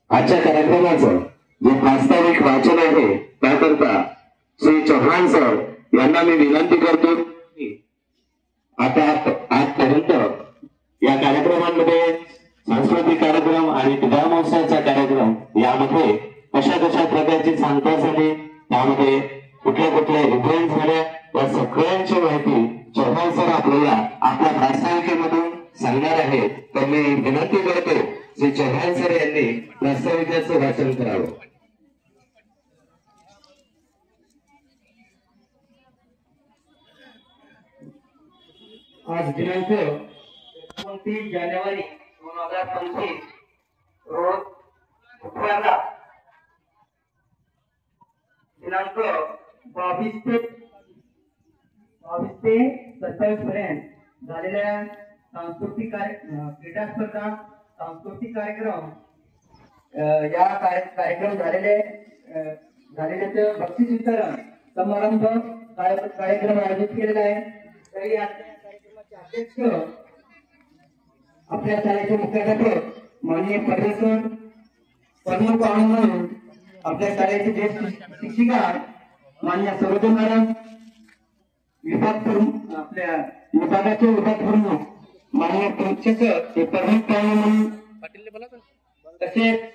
आजच्या कार्यक्रमाचं जे प्रास्ताविक वाचन आहे त्याकरता श्री चव्हाण सर यांना मी विनंती करतो. आता आजपर्यंत या कार्यक्रमांमध्ये सांस्कृतिक कार्यक्रम आणि ग्रामोत्सवाचा कार्यक्रम यामध्ये कशा कशा प्रकारची सांगता झाली, त्यामध्ये कुठल्या कुठल्या इव्हेंट झाल्या, या सगळ्यांची माहिती चव्हाण सर आपल्याला आपल्या प्रास्ताविकेमधून सांगणार आहेत. तर मी विनंती करतो श्री चव्हाण सर यांनी प्रास्ताविकेचं वाचन करावं. आज दिनांक 29 जानेवारी 2025 रोज शुक्रवारला दिनांक 22 ते 27 पर्यंत झालेल्या सांस्कृतिक क्रीडा स्पर्धा, सांस्कृतिक कार्यक्रम या कार्यक्रम झालेले बक्षीस वितरण समारंभ कार्यक्रम आयोजित केलेला आहे. तरी कार्यक्रमाचे अध्यक्ष आपल्या शाळेचे मुख्याध्यापक माननीय पटेल प्रमुख पाहुणे म्हणून आपल्या शाळेचे ज्येष्ठ शिक्षिका माननीय सरोज मॅडम, विभाग प्रमुख आपल्या विभागाचे विभाग प्रमुख माननीय शिक्षक हे प्रमुख पाहुणे म्हणून तसेच